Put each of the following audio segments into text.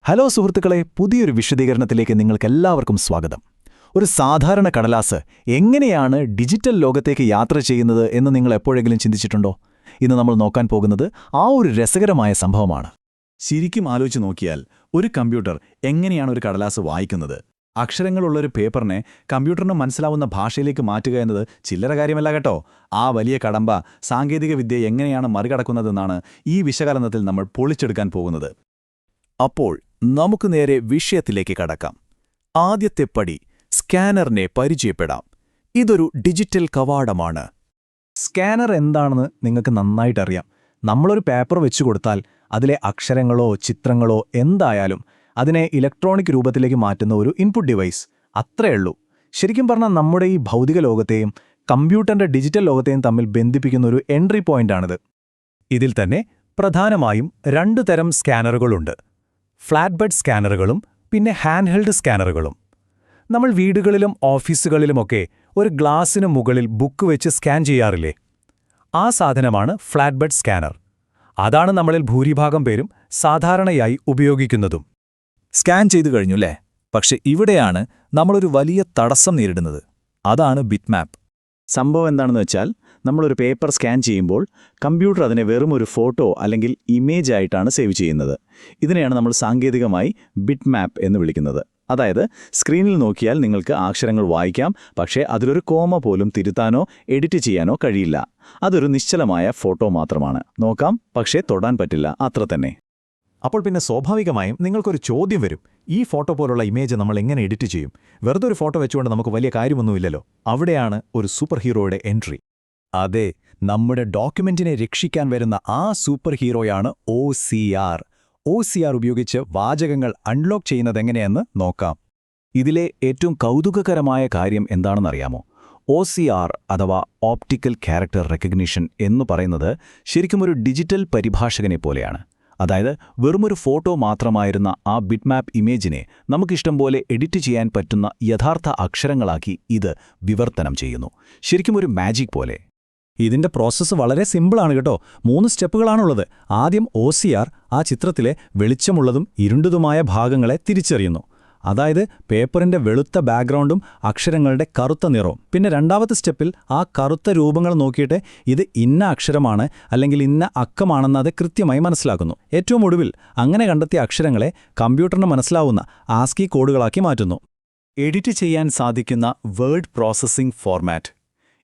Hello സുഹൃത്തുക്കളെ, പുതിയൊരു വിശദീകരണത്തിലേക്ക് നിങ്ങൾക്കെല്ലാവർക്കും സ്വാഗതം. ഒരു സാധാരണ കടലാസ് എങ്ങനെയാണ് ഡിജിറ്റൽ ലോകത്തേക്ക് യാത്ര ചെയ്യുന്നത് എന്ന് നിങ്ങൾ എപ്പോഴെങ്കിലും ചിന്തിച്ചിട്ടുണ്ടോ? ഇന്ന് നമ്മൾ നോക്കാൻ പോകുന്നത് ആ ഒരു രസകരമായ സംഭവമാണ്. ശരിക്കും ആലോചിച്ച് നോക്കിയാൽ ഒരു കമ്പ്യൂട്ടർ എങ്ങനെയാണ് ഒരു കടലാസ് വായിക്കുന്നത്? അക്ഷരങ്ങളുള്ളൊരു പേപ്പറിനെ കമ്പ്യൂട്ടറിന് മനസ്സിലാവുന്ന ഭാഷയിലേക്ക് മാറ്റുക എന്നത് ചില്ലറ കാര്യമല്ല കേട്ടോ. ആ വലിയ കടമ്പ സാങ്കേതികവിദ്യ എങ്ങനെയാണ് മറികടക്കുന്നതെന്നാണ് ഈ വിശകലനത്തിൽ നമ്മൾ പൊളിച്ചെടുക്കാൻ പോകുന്നത്. അപ്പോൾ നമുക്ക് നേരെ വിഷയത്തിലേക്ക് കടക്കാം. ആദ്യത്തെ പടി, സ്കാനറിനെ പരിചയപ്പെടാം. ഇതൊരു ഡിജിറ്റൽ കവാടമാണ്. സ്കാനർ എന്താണെന്ന് നിങ്ങൾക്ക് നന്നായിട്ടറിയാം. നമ്മളൊരു പേപ്പർ വെച്ചു കൊടുത്താൽ അതിലെ അക്ഷരങ്ങളോ ചിത്രങ്ങളോ എന്തായാലും അതിനെ ഇലക്ട്രോണിക് രൂപത്തിലേക്ക് മാറ്റുന്ന ഒരു ഇൻപുട്ട് ഡിവൈസ്. അത്രയുള്ളൂ. ശരിക്കും പറഞ്ഞാൽ നമ്മുടെ ഈ ഭൗതിക ലോകത്തെയും കമ്പ്യൂട്ടറിന്റെ ഡിജിറ്റൽ ലോകത്തെയും തമ്മിൽ ബന്ധിപ്പിക്കുന്ന ഒരു എൻട്രി പോയിന്റാണിത്. ഇതിൽ തന്നെ പ്രധാനമായും 2 തരം സ്കാനറുകളുണ്ട്. ഫ്ലാറ്റ് ബെഡ് സ്കാനറുകളും പിന്നെ ഹാൻഡ് ഹെൽഡ് സ്കാനറുകളും. നമ്മൾ വീടുകളിലും ഓഫീസുകളിലുമൊക്കെ ഒരു ഗ്ലാസിന് മുകളിൽ ബുക്ക് വെച്ച് സ്കാൻ ചെയ്യാറില്ലേ? ആ സാധനമാണ് ഫ്ലാറ്റ് ബെഡ് സ്കാനർ. അതാണ് നമ്മളിൽ ഭൂരിഭാഗം പേരും സാധാരണയായി ഉപയോഗിക്കുന്നതും. സ്കാൻ ചെയ്തു കഴിഞ്ഞുല്ലേ? പക്ഷെ ഇവിടെയാണ് നമ്മളൊരു വലിയ തടസ്സം നേരിടുന്നത്. അതാണ് ബിറ്റ്മാപ്പ്. സംഭവം എന്താണെന്ന് വെച്ചാൽ, നമ്മളൊരു പേപ്പർ സ്കാൻ ചെയ്യുമ്പോൾ കമ്പ്യൂട്ടർ അതിനെ വെറും ഒരു ഫോട്ടോ അല്ലെങ്കിൽ ഇമേജ് ആയിട്ടാണ് സേവ് ചെയ്യുന്നത്. ഇതിനെയാണ് നമ്മൾ സാങ്കേതികമായി ബിറ്റ്മാപ്പ് എന്ന് വിളിക്കുന്നത്. അതായത് സ്ക്രീനിൽ നോക്കിയാൽ നിങ്ങൾക്ക് അക്ഷരങ്ങൾ വായിക്കാം, പക്ഷേ അതിലൊരു കോമ പോലും തിരുത്താനോ എഡിറ്റ് ചെയ്യാനോ കഴിയില്ല. അതൊരു നിശ്ചലമായ ഫോട്ടോ മാത്രമാണ്. നോക്കാം, പക്ഷേ തൊടാൻ പറ്റില്ല, അത്ര തന്നെ. അപ്പോൾ പിന്നെ സ്വാഭാവികമായും നിങ്ങൾക്കൊരു ചോദ്യം വരും. ഈ ഫോട്ടോ പോലുള്ള ഇമേജ് നമ്മൾ എങ്ങനെ എഡിറ്റ് ചെയ്യും? വെറുതെ ഒരു ഫോട്ടോ വെച്ചുകൊണ്ട് നമുക്ക് വലിയ കാര്യമൊന്നുമില്ലല്ലോ. അവിടെയാണ് ഒരു സൂപ്പർ ഹീറോയുടെ എൻട്രി. അതെ, നമ്മുടെ ഡോക്യുമെന്റിനെ രക്ഷിക്കാൻ വരുന്ന ആ സൂപ്പർ ഹീറോയാണ് OCR. OCR ഉപയോഗിച്ച് വാചകങ്ങൾ അൺലോക്ക് ചെയ്യുന്നതെങ്ങനെയെന്ന് നോക്കാം. ഇതിലെ ഏറ്റവും കൗതുകകരമായ കാര്യം എന്താണെന്നറിയാമോ? OCR അഥവാ ഓപ്റ്റിക്കൽ ക്യാരക്ടർ റെക്കഗ്നിഷൻ എന്ന് പറയുന്നത് ശരിക്കും ഒരു ഡിജിറ്റൽ പരിഭാഷകനെ പോലെയാണ്. അതായത് വെറുമൊരു ഫോട്ടോ മാത്രമായിരുന്ന ആ ബിറ്റ്മാപ്പ് ഇമേജിനെ നമുക്കിഷ്ടം പോലെ എഡിറ്റ് ചെയ്യാൻ പറ്റുന്ന യഥാർത്ഥ അക്ഷരങ്ങളാക്കി ഇത് വിവർത്തനം ചെയ്യുന്നു. ശരിക്കും ഒരു മാജിക് പോലെ. ഇതിന്റെ പ്രോസസ്സ് വളരെ സിമ്പിളാണ് കേട്ടോ. 3 സ്റ്റെപ്പുകളാണുള്ളത്. ആദ്യം OCR ആ ചിത്രത്തിലെ വെളിച്ചമുള്ളതും ഇരുണ്ടതുമായ ഭാഗങ്ങളെ തിരിച്ചറിയുന്നു. അതായത് പേപ്പറിന്റെ വെളുത്ത ബാക്ക്ഗ്രൗണ്ടും അക്ഷരങ്ങളുടെ കറുത്ത നിറവും. പിന്നെ രണ്ടാമത്തെ സ്റ്റെപ്പിൽ ആ കറുത്ത രൂപങ്ങൾ നോക്കിയിട്ട് ഇത് ഇന്ന അക്ഷരമാണ് അല്ലെങ്കിൽ ഇന്ന അക്കമാണെന്ന് അത് കൃത്യമായി മനസ്സിലാക്കുന്നു. ഏറ്റവും ഒടുവിൽ അങ്ങനെ കണ്ടെത്തിയ അക്ഷരങ്ങളെ കമ്പ്യൂട്ടറിന് മനസ്സിലാവുന്ന ആസ്കി കോഡുകളാക്കി മാറ്റുന്നു. എഡിറ്റ് ചെയ്യാൻ സാധിക്കുന്ന വേർഡ് പ്രോസസ്സിംഗ് ഫോർമാറ്റ്.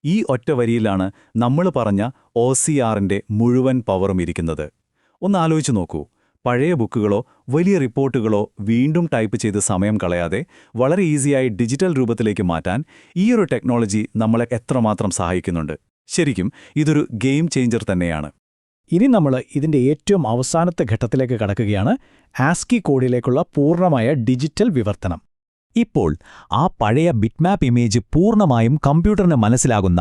ഈ ഒറ്റ വരിയിലാണ് നമ്മൾ പറഞ്ഞ OCRന്റെ മുഴുവൻ പവറും ഇരിക്കുന്നത്. ഒന്ന് ആലോചിച്ച് നോക്കൂ. പഴയ ബുക്കുകളോ വലിയ റിപ്പോർട്ടുകളോ വീണ്ടും ടൈപ്പ് ചെയ്ത് സമയം കളയാതെ വളരെ ഈസിയായി ഡിജിറ്റൽ രൂപത്തിലേക്ക് മാറ്റാൻ ഈയൊരു ടെക്നോളജി നമ്മളെ എത്രമാത്രം സഹായിക്കുന്നുണ്ട്. ശരിക്കും ഇതൊരു ഗെയിം ചേഞ്ചർ തന്നെയാണ്. ഇനി നമ്മൾ ഇതിന്റെ ഏറ്റവും അവസാനത്തെ ഘട്ടത്തിലേക്ക് കടക്കുകയാണ്. ആസ്കി കോഡിലേക്കുള്ള പൂർണ്ണമായ ഡിജിറ്റൽ വിവർത്തനം. ഇപ്പോൾ ആ പഴയ ബിറ്റ്മാപ്പ് ഇമേജ് പൂർണ്ണമായും കമ്പ്യൂട്ടറിന് മനസ്സിലാകുന്ന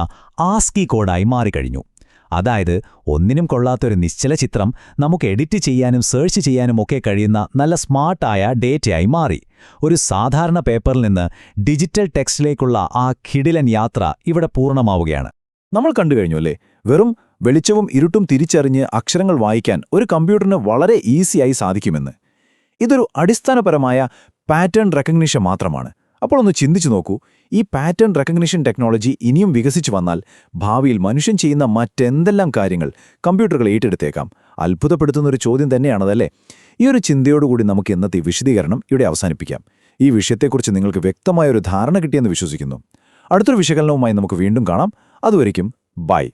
ആസ്കി കോഡായി മാറിക്കഴിഞ്ഞു. അതായത് ഒന്നിനും കൊള്ളാത്തൊരു നിശ്ചല ചിത്രം നമുക്ക് എഡിറ്റ് ചെയ്യാനും സെർച്ച് ചെയ്യാനും ഒക്കെ കഴിയുന്ന നല്ല സ്മാർട്ടായ ഡേറ്റയായി മാറി. ഒരു സാധാരണ പേപ്പറിൽ നിന്ന് ഡിജിറ്റൽ ടെക്സ്റ്റിലേക്കുള്ള ആ കിടിലൻ യാത്ര ഇവിടെ പൂർണ്ണമാവുകയാണ്. നമ്മൾ കണ്ടു കഴിഞ്ഞു അല്ലേ? വെറും വെളിച്ചവും ഇരുട്ടും തിരിച്ചറിഞ്ഞ് അക്ഷരങ്ങൾ വായിക്കാൻ ഒരു കമ്പ്യൂട്ടറിന് വളരെ ഈസിയായി സാധിക്കുമെന്ന്. ഇതൊരു അടിസ്ഥാനപരമായ പാറ്റേൺ റെക്കഗ്നിഷൻ മാത്രമാണ്. അപ്പോൾ ഒന്ന് ചിന്തിച്ചു നോക്കൂ, ഈ പാറ്റേൺ റെക്കഗ്നിഷൻ ടെക്നോളജി ഇനിയും വികസിച്ചു വന്നാൽ ഭാവിയിൽ മനുഷ്യൻ ചെയ്യുന്ന മറ്റെന്തെല്ലാം കാര്യങ്ങൾ കമ്പ്യൂട്ടറുകൾ ഏറ്റെടുത്തേക്കാം? അത്ഭുതപ്പെടുത്തുന്നൊരു ചോദ്യം തന്നെയാണതല്ലേ? ഈ ഒരു ചിന്തയോടുകൂടി നമുക്ക് ഇന്നത്തെ വിശദീകരണം ഇവിടെ അവസാനിപ്പിക്കാം. ഈ വിഷയത്തെക്കുറിച്ച് നിങ്ങൾക്ക് വ്യക്തമായൊരു ധാരണ കിട്ടിയെന്ന് വിശ്വസിക്കുന്നു. അടുത്തൊരു വിശകലനവുമായി നമുക്ക് വീണ്ടും കാണാം. അതുവരയ്ക്കും ബൈ.